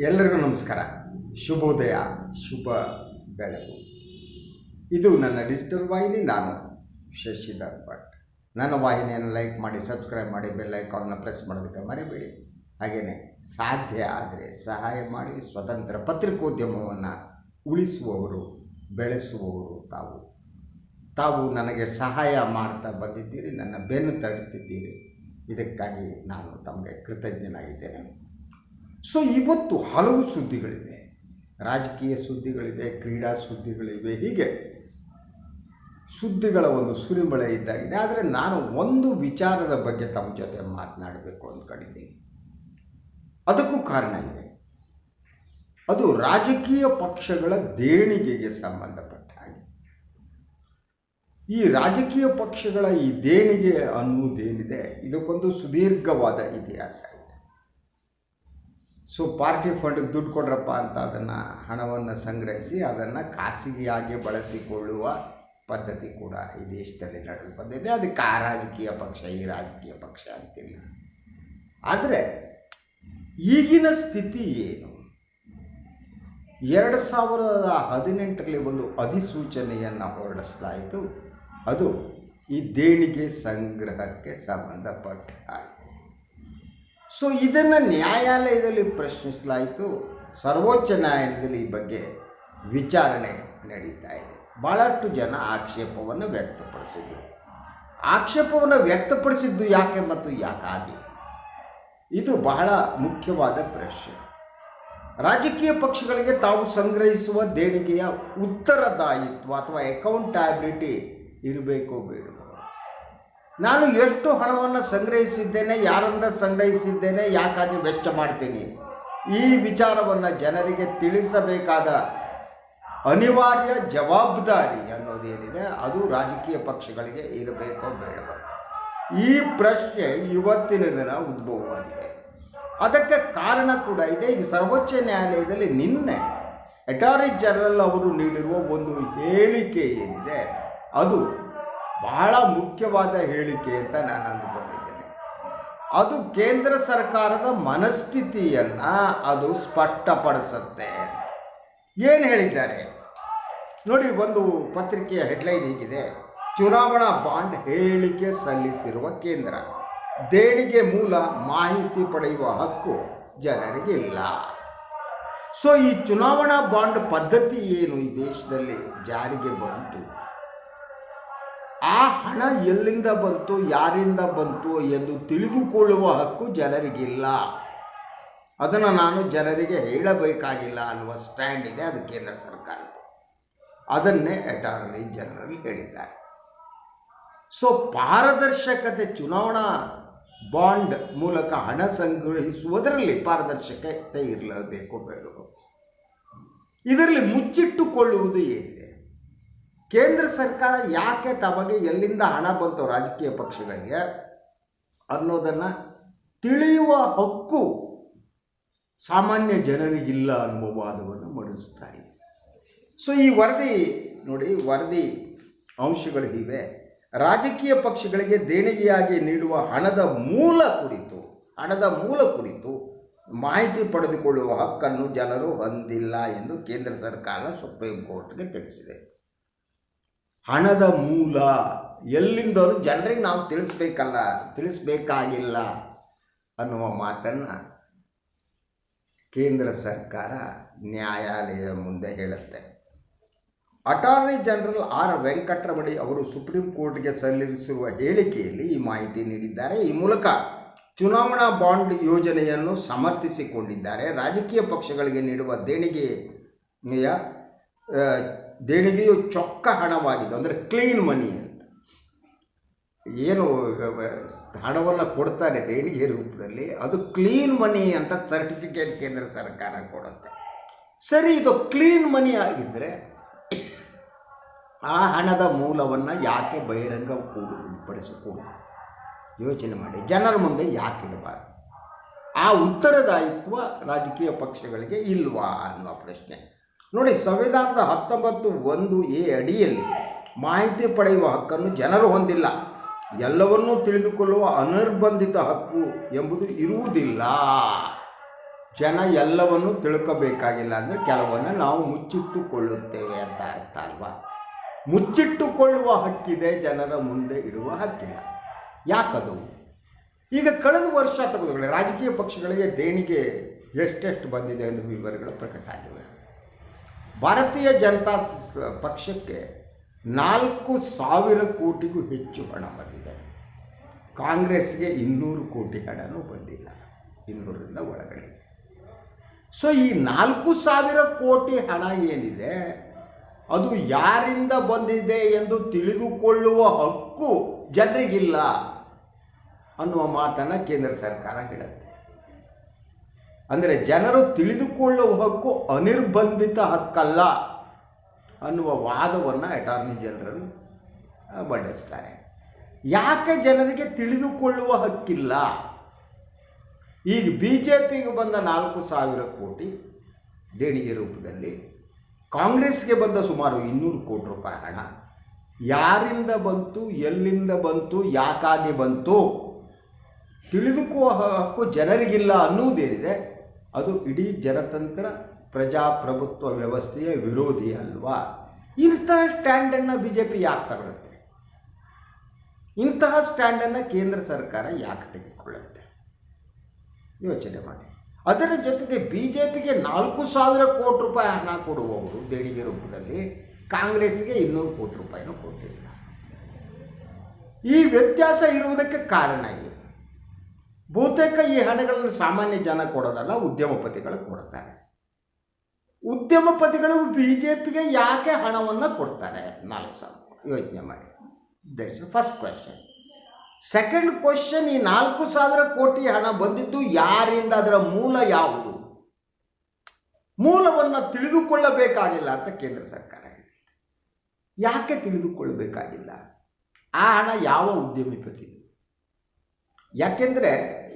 ಎಲ್ಲರಿಗೂ ನಮಸ್ಕಾರ, ಶುಭೋದಯ, ಶುಭ ಬೆಳಗು. ಇದು ನನ್ನ ಡಿಜಿಟಲ್ ವಾಹಿನಿ. ನಾನು ಶಶಿಧರ್ ಭಟ್. ನನ್ನ ವಾಹಿನಿಯನ್ನು ಲೈಕ್ ಮಾಡಿ, ಸಬ್ಸ್ಕ್ರೈಬ್ ಮಾಡಿ, ಬೆಲ್ ಐಕಾನ್ನ ಪ್ರೆಸ್ ಮಾಡೋದಕ್ಕೆ ಮರಿಬೇಡಿ. ಹಾಗೆಯೇ ಸಾಧ್ಯ ಆದರೆ ಸಹಾಯ ಮಾಡಿ. ಸ್ವತಂತ್ರ ಪತ್ರಿಕೋದ್ಯಮವನ್ನು ಉಳಿಸುವವರು, ಬೆಳೆಸುವವರು ತಾವು ನನಗೆ ಸಹಾಯ ಮಾಡ್ತಾ ಬಂದಿದ್ದೀರಿ, ನನ್ನ ಬೆನ್ನು ತಡುತ್ತಿದ್ದೀರಿ. ಇದಕ್ಕಾಗಿ ನಾನು ತಮಗೆ ಕೃತಜ್ಞನಾಗಿದ್ದೇನೆ. ಸೊ ಇವತ್ತು ಹಲವು ಸುದ್ದಿಗಳಿದೆ, ರಾಜಕೀಯ ಸುದ್ದಿಗಳಿದೆ, ಕ್ರೀಡಾ ಸುದ್ದಿಗಳಿವೆ, ಹೀಗೆ ಸುದ್ದಿಗಳ ಒಂದು ಸುರಿಮಳೆ ಇದ್ದಾಗಿದೆ. ಆದರೆ ನಾನು ಒಂದು ವಿಚಾರದ ಬಗ್ಗೆ ತಮ್ಮ ಜೊತೆ ಮಾತನಾಡಬೇಕು ಅಂದ್ಕೊಂಡಿದ್ದೀನಿ. ಅದಕ್ಕೂ ಕಾರಣ ಇದೆ. ಅದು ರಾಜಕೀಯ ಪಕ್ಷಗಳ ದೇಣಿಗೆಗೆ ಸಂಬಂಧಪಟ್ಟ ಹಾಗೆ. ಈ ರಾಜಕೀಯ ಪಕ್ಷಗಳ ಈ ದೇಣಿಗೆ ಅನ್ನುವುದೇನಿದೆ, ಇದಕ್ಕೊಂದು ಸುದೀರ್ಘವಾದ ಇತಿಹಾಸ ಇದೆ. ಸೊ ಪಾರ್ಟಿ ಫಂಡ್ಗೆ ದುಡ್ಡು ಕೊಡ್ರಪ್ಪ ಅಂತ ಹಣವನ್ನು ಸಂಗ್ರಹಿಸಿ ಅದನ್ನು ಖಾಸಗಿಯಾಗಿ ಬಳಸಿಕೊಳ್ಳುವ ಪದ್ಧತಿ ಕೂಡ ಈ ದೇಶದಲ್ಲಿ ನಡೆದು ಬಂದಿದೆ. ಅದಕ್ಕೆ ಆ ರಾಜಕೀಯ ಪಕ್ಷ, ಈ ರಾಜಕೀಯ ಪಕ್ಷ ಅಂತಿಲ್ಲ. ಆದರೆ ಈಗಿನ ಸ್ಥಿತಿ ಏನು? 2018ರಲ್ಲಿ ಒಂದು ಅಧಿಸೂಚನೆಯನ್ನು ಹೊರಡಿಸಲಾಯಿತು. ಅದು ಈ ದೇಣಿಗೆ ಸಂಗ್ರಹಕ್ಕೆ ಸಂಬಂಧಪಟ್ಟ ಹಾಗೆ. ಸೊ ಇದನ್ನು ನ್ಯಾಯಾಲಯದಲ್ಲಿ ಪ್ರಶ್ನಿಸಲಾಯಿತು. ಸರ್ವೋಚ್ಚ ನ್ಯಾಯಾಲಯದಲ್ಲಿ ಈ ಬಗ್ಗೆ ವಿಚಾರಣೆ ನಡೀತಾ ಇದೆ. ಭಾಳಷ್ಟು ಜನ ಆಕ್ಷೇಪವನ್ನು ವ್ಯಕ್ತಪಡಿಸಿದರು. ಆಕ್ಷೇಪವನ್ನು ವ್ಯಕ್ತಪಡಿಸಿದ್ದು ಯಾಕೆ ಮತ್ತು ಯಾಕಾಗಿ? ಇದು ಬಹಳ ಮುಖ್ಯವಾದ ಪ್ರಶ್ನೆ. ರಾಜಕೀಯ ಪಕ್ಷಗಳಿಗೆ ತಾವು ಸಂಗ್ರಹಿಸುವ ದೇಣಿಗೆಯ ಉತ್ತರದಾಯಿತ್ವ ಅಥವಾ ಅಕೌಂಟಬಿಲಿಟಿ ಇರಬೇಕೋ ಬೇಡವೋ? ನಾನು ಎಷ್ಟು ಹಣವನ್ನು ಸಂಗ್ರಹಿಸಿದ್ದೇನೆ, ಯಾರಿಂದ ಸಂಗ್ರಹಿಸಿದ್ದೇನೆ, ಯಾಕಾಗಿ ವೆಚ್ಚ ಮಾಡ್ತೀನಿ, ಈ ವಿಚಾರವನ್ನು ಜನರಿಗೆ ತಿಳಿಸಬೇಕಾದ ಅನಿವಾರ್ಯ ಜವಾಬ್ದಾರಿ ಅನ್ನೋದೇನಿದೆ, ಅದು ರಾಜಕೀಯ ಪಕ್ಷಗಳಿಗೆ ಇರಬೇಕೋ ಬೇಡವೋ? ಈ ಪ್ರಶ್ನೆ ಇವತ್ತಿನ ದಿನ ಉದ್ಭವವಾಗಿದೆ. ಅದಕ್ಕೆ ಕಾರಣ ಕೂಡ ಇದೆ. ಈಗ ಸರ್ವೋಚ್ಚ ನ್ಯಾಯಾಲಯದಲ್ಲಿ ನಿನ್ನೆ ಅಟಾರ್ನಿ ಜನರಲ್ ಅವರು ನೀಡಿರುವ ಒಂದು ಹೇಳಿಕೆ ಏನಿದೆ, ಅದು ಬಹಳ ಮುಖ್ಯವಾದ ಹೇಳಿಕೆ ಅಂತ ನಾನು ಅಂದುಕೊಂಡಿದ್ದೇನೆ. ಅದು ಕೇಂದ್ರ ಸರ್ಕಾರದ ಮನಸ್ಥಿತಿಯನ್ನು ಅದು ಸ್ಪಷ್ಟಪಡಿಸುತ್ತೆ. ಏನು ಹೇಳಿದ್ದಾರೆ ನೋಡಿ, ಒಂದು ಪತ್ರಿಕೆಯ ಹೆಡ್ಲೈನ್ ಹೀಗಿದೆ: ಚುನಾವಣಾ ಬಾಂಡ್ ಹೇಳಿಕೆ ಸಲ್ಲಿಸಿರುವ ಕೇಂದ್ರ, ದೇಣಿಗೆ ಮೂಲ ಮಾಹಿತಿ ಪಡೆಯುವ ಹಕ್ಕು ಜನರಿಗಿಲ್ಲ. ಸೊ ಈ ಚುನಾವಣಾ ಬಾಂಡ್ ಪದ್ಧತಿ ಏನು ಈ ದೇಶದಲ್ಲಿ ಜಾರಿಗೆ ಬಂತು, ಆ ಹಣ ಎಲ್ಲಿಂದ ಬಂತು, ಯಾರಿಂದ ಬಂತು ಎಂದು ತಿಳಿದುಕೊಳ್ಳುವ ಹಕ್ಕು ಜನರಿಗಿಲ್ಲ. ಅದನ್ನು ನಾನು ಜನರಿಗೆ ಹೇಳಬೇಕಾಗಿಲ್ಲ ಅನ್ನುವ ಸ್ಟ್ಯಾಂಡ್ ಇದೆ, ಅದು ಕೇಂದ್ರ ಸರ್ಕಾರದ್ದು. ಅದನ್ನೇ ಅಟಾರ್ನಿ ಜನರಲ್ ಹೇಳಿದ್ದಾರೆ. ಸೊ ಪಾರದರ್ಶಕತೆ, ಚುನಾವಣಾ ಬಾಂಡ್ ಮೂಲಕ ಹಣ ಸಂಗ್ರಹಿಸುವುದರಲ್ಲಿ ಪಾರದರ್ಶಕತೆ ಇರಲೇಬೇಕು ಬೇಡವೋ? ಇದರಲ್ಲಿ ಮುಚ್ಚಿಟ್ಟುಕೊಳ್ಳುವುದು ಏನಿದೆ? ಕೇಂದ್ರ ಸರ್ಕಾರ ಯಾಕೆ ತಮಗೆ ಎಲ್ಲಿಂದ ಹಣ ಬಂತು ರಾಜಕೀಯ ಪಕ್ಷಗಳಿಗೆ ಅನ್ನೋದನ್ನು ತಿಳಿಯುವ ಹಕ್ಕು ಸಾಮಾನ್ಯ ಜನರಿಗಿಲ್ಲ ಅನ್ನುವ ವಾದವನ್ನು ಮಂಡಿಸ್ತಾ ಇದೆ. ಸೊ ಈ ವರದಿ ನೋಡಿ, ವರದಿ ಅಂಶಗಳು ಇವೆ. ರಾಜಕೀಯ ಪಕ್ಷಗಳಿಗೆ ದೇಣಿಗೆಯಾಗಿ ನೀಡುವ ಹಣದ ಮೂಲ ಕುರಿತು ಮಾಹಿತಿ ಪಡೆದುಕೊಳ್ಳುವ ಹಕ್ಕನ್ನು ಜನರು ಹೊಂದಿಲ್ಲ ಎಂದು ಕೇಂದ್ರ ಸರ್ಕಾರ ಸುಪ್ರೀಂ ಕೋರ್ಟ್ಗೆ ತಿಳಿಸಿದೆ. ಹಣದ ಮೂಲ ಎಲ್ಲಿಂದ ಜನರಿಗೆ ನಾವು ತಿಳಿಸಬೇಕಾಗಿಲ್ಲ ಅನ್ನುವ ಮಾತನ್ನು ಕೇಂದ್ರ ಸರ್ಕಾರ ನ್ಯಾಯಾಲಯದ ಮುಂದೆ ಹೇಳುತ್ತೆ. ಅಟಾರ್ನಿ ಜನರಲ್ ಆರ್ ವೆಂಕಟರಮಣಿ ಅವರು ಸುಪ್ರೀಂ ಕೋರ್ಟ್ಗೆ ಸಲ್ಲಿಸಿರುವ ಹೇಳಿಕೆಯಲ್ಲಿ ಈ ಮಾಹಿತಿ ನೀಡಿದ್ದಾರೆ. ಈ ಮೂಲಕ ಚುನಾವಣಾ ಬಾಂಡ್ ಯೋಜನೆಯನ್ನು ಸಮರ್ಥಿಸಿಕೊಂಡಿದ್ದಾರೆ. ರಾಜಕೀಯ ಪಕ್ಷಗಳಿಗೆ ನೀಡುವ ದೇಣಿಗೆಯು ಚೊಕ್ಕ ಹಣವಾಗಿದ್ದು, ಅಂದರೆ ಕ್ಲೀನ್ ಮನಿ ಅಂತ ಏನು ಹಣವನ್ನು ಕೊಡ್ತಾರೆ ದೇಣಿಗೆ ರೂಪದಲ್ಲಿ, ಅದು ಕ್ಲೀನ್ ಮನಿ ಅಂತ ಸರ್ಟಿಫಿಕೇಟ್ ಕೇಂದ್ರ ಸರ್ಕಾರ ಕೊಡುತ್ತೆ. ಸರಿ, ಇದು ಕ್ಲೀನ್ ಮನಿ ಆಗಿದ್ದರೆ ಆ ಹಣದ ಮೂಲವನ್ನು ಯಾಕೆ ಬಹಿರಂಗಪಡಿಸಿಕೊಡು? ಯೋಚನೆ ಮಾಡಿ, ಜನರ ಮುಂದೆ ಯಾಕೆ ಇಡಬಾರ್ದು? ಆ ಉತ್ತರದಾಯಿತ್ವ ರಾಜಕೀಯ ಪಕ್ಷಗಳಿಗೆ ಇಲ್ವಾ ಅನ್ನೋ ಪ್ರಶ್ನೆ. ನೋಡಿ, ಸಂವಿಧಾನದ 19(1)(a) ಅಡಿಯಲ್ಲಿ ಮಾಹಿತಿ ಪಡೆಯುವ ಹಕ್ಕನ್ನು ಜನರು ಹೊಂದಿಲ್ಲ. ಎಲ್ಲವನ್ನೂ ತಿಳಿದುಕೊಳ್ಳುವ ಅನಿರ್ಬಂಧಿತ ಹಕ್ಕು ಎಂಬುದು ಇರುವುದಿಲ್ಲ. ಜನ ಎಲ್ಲವನ್ನು ತಿಳ್ಕೋಬೇಕಾಗಿಲ್ಲ ಅಂದರೆ ಕೆಲವನ್ನು ನಾವು ಮುಚ್ಚಿಟ್ಟುಕೊಳ್ಳುತ್ತೇವೆ ಅಂತ ಅರ್ಥ ಅಲ್ವಾ. ಮುಚ್ಚಿಟ್ಟುಕೊಳ್ಳುವ ಹಕ್ಕಿದೆ, ಜನರ ಮುಂದೆ ಇಡುವ ಹಕ್ಕಿಲ್ಲ. ಯಾಕದು? ಈಗ ಕಳೆದ ವರ್ಷ ತೆಗೆದುಕೊಳ್ಳಿ, ರಾಜಕೀಯ ಪಕ್ಷಗಳಿಗೆ ದೇಣಿಗೆ ಎಷ್ಟೆಷ್ಟು ಬಂದಿದೆ ಎಂದು ವಿವರಗಳು ಪ್ರಕಟ ಆಗಿವೆ. ಭಾರತೀಯ ಜನತಾ ಪಕ್ಷಕ್ಕೆ 4,000 ಕೋಟಿಗೂ ಹೆಚ್ಚು ಹಣ ಬಂದಿದೆ. ಕಾಂಗ್ರೆಸ್ಗೆ 200 ಕೋಟಿ ಹಣನೂ ಬಂದಿಲ್ಲ, 200ರಿಂದ ಒಳಗಡೆ. ಸೊ ಈ 4,000 ಕೋಟಿ ಹಣ ಏನಿದೆ ಅದು ಯಾರಿಂದ ಬಂದಿದೆ ಎಂದು ತಿಳಿದುಕೊಳ್ಳುವ ಹಕ್ಕು ಜನರಿಗಿಲ್ಲ ಅನ್ನುವ ಮಾತನ್ನು ಕೇಂದ್ರ ಸರ್ಕಾರ ಹೇಳುತ್ತೆ. ಅಂದರೆ ಜನರು ತಿಳಿದುಕೊಳ್ಳುವ ಹಕ್ಕು ಅನಿರ್ಬಂಧಿತ ಹಕ್ಕಲ್ಲ ಅನ್ನುವ ವಾದವನ್ನು ಅಟಾರ್ನಿ ಜನರಲ್ ಮಂಡಿಸ್ತಾರೆ. ಯಾಕೆ ಜನರಿಗೆ ತಿಳಿದುಕೊಳ್ಳುವ ಹಕ್ಕಿಲ್ಲ? ಈಗ BJPಗೆ ಬಂದ 4,000 ಕೋಟಿ ದೇಣಿಗೆ ರೂಪದಲ್ಲಿ, ಕಾಂಗ್ರೆಸ್ಗೆ ಬಂದ ಸುಮಾರು 200 ಕೋಟಿ ರೂಪಾಯಿ ಹಣ ಯಾರಿಂದ ಬಂತು, ಎಲ್ಲಿಂದ ಬಂತು, ಯಾಕಾಗಿ ಬಂತು ತಿಳಿದುಕೊಳ್ಳುವ ಹಕ್ಕು ಜನರಿಗಿಲ್ಲ ಅನ್ನುವುದೇನಿದೆ ಅದು ಇಡೀ ಜನತಂತ್ರ ಪ್ರಜಾಪ್ರಭುತ್ವ ವ್ಯವಸ್ಥೆಯ ವಿರೋಧಿ ಅಲ್ವಾ? ಇಂತಹ ಸ್ಟ್ಯಾಂಡನ್ನು BJP ಯಾಕೆ ತಗೊಳುತ್ತೆ? ಇಂತಹ ಸ್ಟ್ಯಾಂಡನ್ನು ಕೇಂದ್ರ ಸರ್ಕಾರ ಯಾಕೆ ತೆಗೆದುಕೊಳ್ಳುತ್ತೆ? ಯೋಚನೆ ಮಾಡಿ. ಅದರ ಜೊತೆಗೆ BJPಗೆ 4,000 ಕೋಟಿ ರೂಪಾಯಿ ಹಣ ಕೊಡುವವರು ದೇಣಿಗೆ ರೂಪದಲ್ಲಿ, ಕಾಂಗ್ರೆಸ್ಗೆ 200 ಕೋಟಿ ರೂಪಾಯಿನೂ ಕೊಟ್ಟಿಲ್ಲ. ಈ ವ್ಯತ್ಯಾಸ ಇರುವುದಕ್ಕೆ ಕಾರಣ ಏನು? ಬಹುತೇಕ ಈ ಹಣಗಳನ್ನು ಸಾಮಾನ್ಯ ಜನ ಕೊಡೋದಲ್ಲ, ಉದ್ಯಮಪತಿಗಳು ಕೊಡ್ತಾರೆ. ಉದ್ಯಮಪತಿಗಳು BJPಗೆ ಯಾಕೆ ಹಣವನ್ನು ಕೊಡ್ತಾರೆ? 4,000 ಯೋಚನೆ ಮಾಡಿ. That's first question. Second question, ಈ 4,000 ಕೋಟಿ ಹಣ ಬಂದಿದ್ದು ಯಾರಿಂದ? ಅದರ ಮೂಲ ಯಾವುದು? ಮೂಲವನ್ನು ತಿಳಿದುಕೊಳ್ಳಬೇಕಾಗಿಲ್ಲ ಅಂತ ಕೇಂದ್ರ ಸರ್ಕಾರ ಹೇಳಿದೆ. ಯಾಕೆ ತಿಳಿದುಕೊಳ್ಳಬೇಕಾಗಿಲ್ಲ? ಆ ಹಣ ಯಾವ ಉದ್ಯಮಿಪತಿದು? ಯಾಕೆಂದರೆ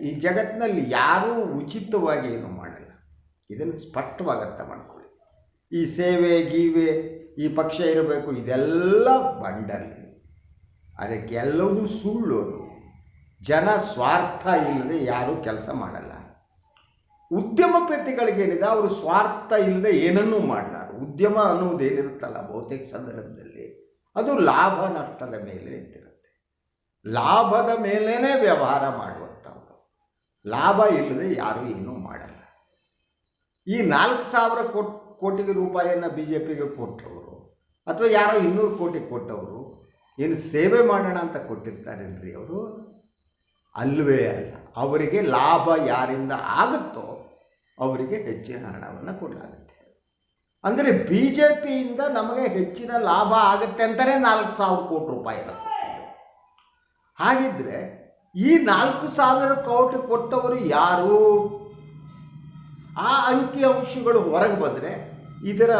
ಈ ಜಗತ್ತಿನಲ್ಲಿ ಯಾರೂ ಉಚಿತವಾಗಿ ಏನು ಮಾಡಲ್ಲ. ಇದನ್ನು ಸ್ಪಷ್ಟವಾಗಿ ಅರ್ಥ ಮಾಡ್ಕೊಳ್ಳಿ. ಈ ಸೇವೆ ಗೀವೆ, ಈ ಪಕ್ಷ ಇರಬೇಕು, ಇದೆಲ್ಲ ಬಂಡಲ್ಲಿ. ಅದಕ್ಕೆಲ್ಲವೂ ಸುಳ್ಳೋದು. ಜನ ಸ್ವಾರ್ಥ ಇಲ್ಲದೆ ಯಾರೂ ಕೆಲಸ ಮಾಡಲ್ಲ. ಉದ್ಯಮಪತಿಗಳಿಗೇನಿದೆ, ಅವರು ಸ್ವಾರ್ಥ ಇಲ್ಲದೆ ಏನನ್ನೂ ಮಾಡಲಾರ. ಉದ್ಯಮ ಅನ್ನುವುದೇನಿರುತ್ತಲ್ಲ ಬಹುತೇಕ ಸಂದರ್ಭದಲ್ಲಿ ಅದು ಲಾಭ ನಷ್ಟದ ಮೇಲೆ ನಿಂತಿರುತ್ತೆ. ಲಾಭದ ಮೇಲೇ ವ್ಯವಹಾರ ಮಾಡುವಂಥವ್ರು. ಲಾಭ ಇಲ್ಲದೆ ಯಾರೂ ಏನೂ ಮಾಡಲ್ಲ. ಈ 4,000 ಕೋಟಿ ರೂಪಾಯಿಯನ್ನು BJPಗೆ ಕೊಟ್ಟವರು ಅಥವಾ ಯಾರೋ 200 ಕೋಟಿ ಕೊಟ್ಟವರು ಏನು ಸೇವೆ ಮಾಡೋಣ ಅಂತ ಕೊಟ್ಟಿರ್ತಾರೇನ್ರಿ ಅವರು? ಅಲ್ಲವೇ ಅಲ್ಲ. ಅವರಿಗೆ ಲಾಭ ಯಾರಿಂದ ಆಗುತ್ತೋ ಅವರಿಗೆ ಹೆಚ್ಚಿನ ಹಣವನ್ನು ಕೊಡಲಾಗುತ್ತೆ. ಅಂದರೆ BJPಯಿಂದ ನಮಗೆ ಹೆಚ್ಚಿನ ಲಾಭ ಆಗುತ್ತೆ ಅಂತಲೇ 4,000 ಕೋಟಿ ರೂಪಾಯಿಯನ್ನು ಕೊಟ್ಟಿದ್ದು. ಹಾಗಿದ್ರೆ ಈ 4,000 ಕೋಟಿ ಕೊಟ್ಟವರು ಯಾರು? ಆ ಅಂಕಿಅಂಶಗಳು ಹೊರಗೆ ಬಂದರೆ ಇದರ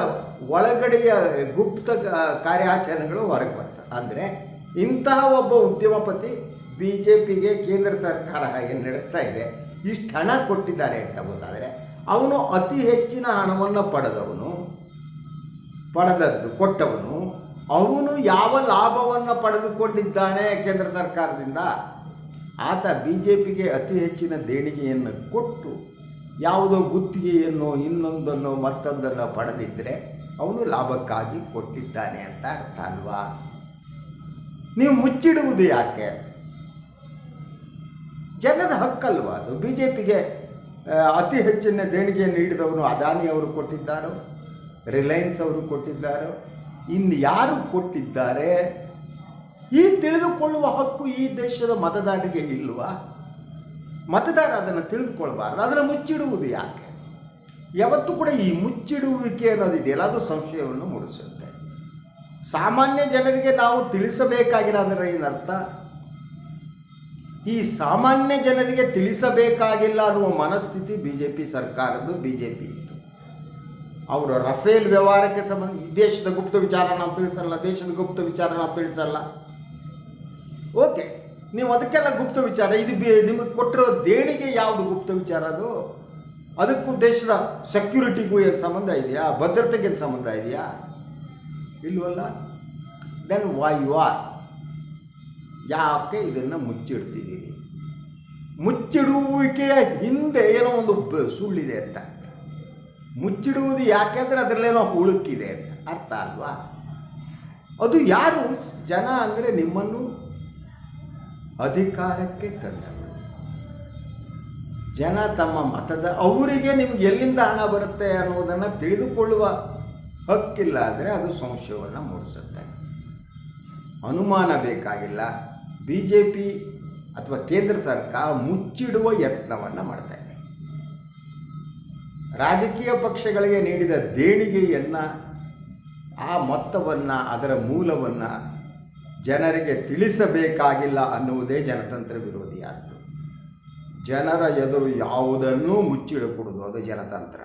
ಒಳಗಡೆಯ ಗುಪ್ತ ಕಾರ್ಯಾಚರಣೆಗಳು ಹೊರಗೆ ಬರ್ತವೆ. ಅಂದರೆ ಇಂತಹ ಒಬ್ಬ ಉದ್ಯಮಪತಿ BJPಗೆ ಕೇಂದ್ರ ಸರ್ಕಾರ ಏನು ನಡೆಸ್ತಾ ಇದೆ, ಇಷ್ಟು ಹಣ ಕೊಟ್ಟಿದ್ದಾರೆ ಅಂತ ಗೊತ್ತಾದರೆ ಅವನು ಅತಿ ಹೆಚ್ಚಿನ ಹಣವನ್ನು ಕೊಟ್ಟವನು ಅವನು ಯಾವ ಲಾಭವನ್ನು ಪಡೆದುಕೊಂಡಿದ್ದಾನೆ ಕೇಂದ್ರ ಸರ್ಕಾರದಿಂದ, ಆತ BJPಗೆ ಅತಿ ಹೆಚ್ಚಿನ ದೇಣಿಗೆಯನ್ನು ಕೊಟ್ಟು ಯಾವುದೋ ಗುತ್ತಿಗೆಯನ್ನು ಇನ್ನೊಂದನ್ನು ಮತ್ತೊಂದನ್ನು ಪಡೆದಿದ್ದರೆ ಅವನು ಲಾಭಕ್ಕಾಗಿ ಕೊಟ್ಟಿದ್ದಾನೆ ಅಂತ ಅರ್ಥ ಅಲ್ವಾ? ನೀವು ಮುಚ್ಚಿಡುವುದು ಯಾಕೆ? ಜನರ ಹಕ್ಕಲ್ವಾ ಅದು? BJPಗೆ ಅತಿ ಹೆಚ್ಚಿನ ದೇಣಿಗೆಯನ್ನು ನೀಡಿದವನು ಅದಾನಿ ಅವರು ಕೊಟ್ಟಿದ್ದಾರೋ, ರಿಲಯನ್ಸ್ ಅವರು ಕೊಟ್ಟಿದ್ದಾರೋ, ಇನ್ನು ಯಾರು ಕೊಟ್ಟಿದ್ದಾರೆ? ಈ ತಿಳಿದುಕೊಳ್ಳುವ ಹಕ್ಕು ಈ ದೇಶದ ಮತದಾರರಿಗೆ ಇಲ್ವಾ? ಮತದಾರ ಅದನ್ನು ತಿಳಿದುಕೊಳ್ಬಾರ್ದು. ಅದನ್ನು ಮುಚ್ಚಿಡುವುದು ಯಾಕೆ? ಯಾವತ್ತೂ ಕೂಡ ಈ ಮುಚ್ಚಿಡುವಿಕೆ ಅನ್ನೋದಿದೆಯಲ್ಲ ಅದು ಸಂಶಯವನ್ನು ಮೂಡಿಸುತ್ತೆ. ಸಾಮಾನ್ಯ ಜನರಿಗೆ ನಾವು ತಿಳಿಸಬೇಕಾಗಿಲ್ಲ ಅಂದರೆ ಏನರ್ಥ? ಈ ಸಾಮಾನ್ಯ ಜನರಿಗೆ ತಿಳಿಸಬೇಕಾಗಿಲ್ಲ ಅನ್ನುವ ಮನಸ್ಥಿತಿ BJP ಸರ್ಕಾರದ್ದು, BJP ಇತ್ತು. ಅವರು ರಫೇಲ್ ವ್ಯವಹಾರಕ್ಕೆ ಸಂಬಂಧ ಈ ದೇಶದ ಗುಪ್ತ ವಿಚಾರ ನಾವು ತಿಳಿಸಲ್ಲ, ದೇಶದ ಗುಪ್ತ ವಿಚಾರ ನಾವು ತಿಳಿಸಲ್ಲ. ಓಕೆ, ನೀವು ಅದಕ್ಕೆಲ್ಲ ಗುಪ್ತ ವಿಚಾರ. ಇದು ನಿಮಗೆ ಕೊಟ್ಟಿರೋ ದೇಣಿಗೆ ಯಾವುದು ಗುಪ್ತ ವಿಚಾರ? ಅದಕ್ಕೂ ದೇಶದ ಸೆಕ್ಯೂರಿಟಿಗೂ ಏನು ಸಂಬಂಧ ಇದೆಯಾ? ಭದ್ರತೆಗೆ ಏನು ಸಂಬಂಧ ಇದೆಯಾ? ಇಲ್ವಲ್ಲ. Then why you are? ಯಾಕೆ ಇದನ್ನು ಮುಚ್ಚಿಡ್ತಿದ್ದೀರಿ? ಮುಚ್ಚಿಡುವಿಕೆಯ ಹಿಂದೆ ಏನೋ ಒಂದು ಸುಳ್ಳಿದೆ ಅಂತ. ಮುಚ್ಚಿಡುವುದು ಯಾಕೆಂದರೆ ಅದರಲ್ಲೇನೋ ಹುಳುಕಿದೆ ಅಂತ ಅರ್ಥ ಅಲ್ವಾ? ಅದು ಯಾರು? ಜನ ಅಂದರೆ ನಿಮ್ಮನ್ನು ಅಧಿಕಾರಕ್ಕೆ ತಂದವರು. ಜನ ತಮ್ಮ ಮತದ ಅವರಿಗೆ ನಿಮ್ಗೆ ಎಲ್ಲಿಂದ ಹಣ ಬರುತ್ತೆ ಅನ್ನೋದನ್ನು ತಿಳಿದುಕೊಳ್ಳುವ ಹಕ್ಕಿಲ್ಲ ಅಂದರೆ ಅದು ಸಂಶಯವನ್ನು ಮೂಡಿಸುತ್ತೆ. ಅನುಮಾನ ಬೇಕಾಗಿಲ್ಲ. BJP ಅಥವಾ ಕೇಂದ್ರ ಸರ್ಕಾರ ಮುಚ್ಚಿಡುವ ಯತ್ನವನ್ನು ಮಾಡ್ತಾ ಇದೆ. ರಾಜಕೀಯ ಪಕ್ಷಗಳಿಗೆ ನೀಡಿದ ದೇಣಿಗೆಯನ್ನು, ಆ ಮೊತ್ತವನ್ನು, ಅದರ ಮೂಲವನ್ನು ಜನರಿಗೆ ತಿಳಿಸಬೇಕಾಗಿಲ್ಲ ಅನ್ನುವುದೇ ಜನತಂತ್ರ ವಿರೋಧಿಯಾದ್ದು. ಜನರ ಎದುರು ಯಾವುದನ್ನೂ ಮುಚ್ಚಿಡಕೂಡದು, ಅದು ಜನತಂತ್ರ.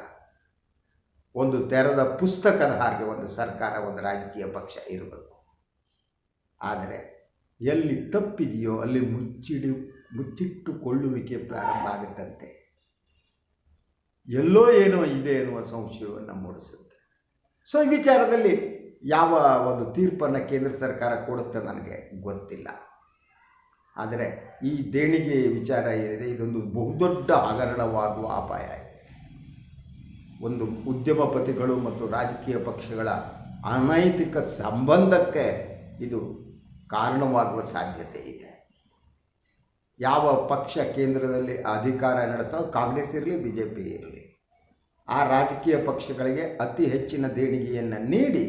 ಒಂದು ತೆರೆದ ಪುಸ್ತಕದ ಹಾಗೆ ಒಂದು ಸರ್ಕಾರ, ಒಂದು ರಾಜಕೀಯ ಪಕ್ಷ ಇರಬೇಕು. ಆದರೆ ಎಲ್ಲಿ ತಪ್ಪಿದೆಯೋ ಅಲ್ಲಿ ಮುಚ್ಚಿಟ್ಟುಕೊಳ್ಳುವಿಕೆ ಪ್ರಾರಂಭ ಆಗುತ್ತಂತೆ. ಎಲ್ಲೋ ಏನೋ ಇದೆ ಎನ್ನುವ ಸಂಶಯವನ್ನು ಮೂಡಿಸುತ್ತೆ. ಸೊ ಈ ವಿಚಾರದಲ್ಲಿ ಯಾವ ಒಂದು ತೀರ್ಪನ್ನು ಕೇಂದ್ರ ಸರ್ಕಾರ ಕೊಡುತ್ತೆ ನನಗೆ ಗೊತ್ತಿಲ್ಲ. ಆದರೆ ಈ ದೇಣಿಗೆ ವಿಚಾರ ಏನಿದೆ, ಇದೊಂದು ಬಹುದೊಡ್ಡ ಹಗರಣವಾಗುವ ಅಪಾಯ ಇದೆ. ಒಂದು ಉದ್ಯಮಪತಿಗಳು ಮತ್ತು ರಾಜಕೀಯ ಪಕ್ಷಗಳ ಅನೈತಿಕ ಸಂಬಂಧಕ್ಕೆ ಇದು ಕಾರಣವಾಗುವ ಸಾಧ್ಯತೆ ಇದೆ. ಯಾವ ಪಕ್ಷ ಕೇಂದ್ರದಲ್ಲಿ ಅಧಿಕಾರ ನಡೆಸ್ತೋ, ಕಾಂಗ್ರೆಸ್ ಇರಲಿ BJP ಇರಲಿ, ಆ ರಾಜಕೀಯ ಪಕ್ಷಗಳಿಗೆ ಅತಿ ಹೆಚ್ಚಿನ ದೇಣಿಗೆಯನ್ನು ನೀಡಿ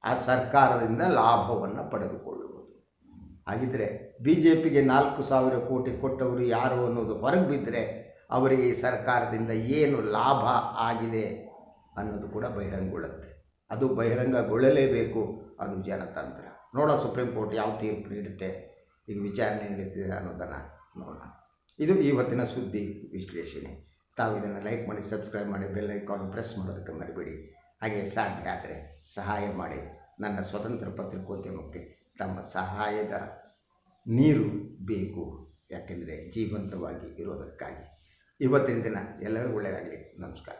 ಆ ಸರ್ಕಾರದಿಂದ ಲಾಭವನ್ನು ಪಡೆದುಕೊಳ್ಳುವುದು. ಹಾಗಿದ್ದರೆ BJPಗೆ 4,000 ಕೋಟಿ ಕೊಟ್ಟವರು ಯಾರು ಅನ್ನೋದು ಹೊರಗೆ ಬಿದ್ದರೆ ಅವರಿಗೆ ಈ ಸರ್ಕಾರದಿಂದ ಏನು ಲಾಭ ಆಗಿದೆ ಅನ್ನೋದು ಕೂಡ ಬಹಿರಂಗಗೊಳ್ಳುತ್ತೆ. ಅದು ಬಹಿರಂಗಗೊಳ್ಳಲೇಬೇಕು, ಅದು ಜನತಂತ್ರ. ನೋಡೋ ಸುಪ್ರೀಂ ಕೋರ್ಟ್ ಯಾವ ತೀರ್ಪು ನೀಡುತ್ತೆ, ಈಗ ವಿಚಾರಣೆ ನಡೀತಿದೆ ಅನ್ನೋದನ್ನು ನೋಡೋಣ. ಇದು ಇವತ್ತಿನ ಸುದ್ದಿ ವಿಶ್ಲೇಷಣೆ. ತಾವು ಇದನ್ನು ಲೈಕ್ ಮಾಡಿ, ಸಬ್ಸ್ಕ್ರೈಬ್ ಮಾಡಿ, ಬೆಲ್ ಐಕಾನ್ ಪ್ರೆಸ್ ಮಾಡೋದಕ್ಕೆ ಮರಿಬೇಡಿ. ಹಾಗೆ ಸಾಧ್ಯ ಆದರೆ ಸಹಾಯ ಮಾಡಿ. ನನ್ನ ಸ್ವತಂತ್ರ ಪತ್ರಿಕೋದ್ಯಮಕ್ಕೆ ತಮ್ಮ ಸಹಾಯದ ನೀರು ಬೇಕು, ಯಾಕೆಂದರೆ ಜೀವಂತವಾಗಿ ಇರೋದಕ್ಕಾಗಿ. ಇವತ್ತಿನ ದಿನ ಎಲ್ಲರಿಗೂ ಒಳ್ಳೆಯದಾಗಲಿ. ನಮಸ್ಕಾರ.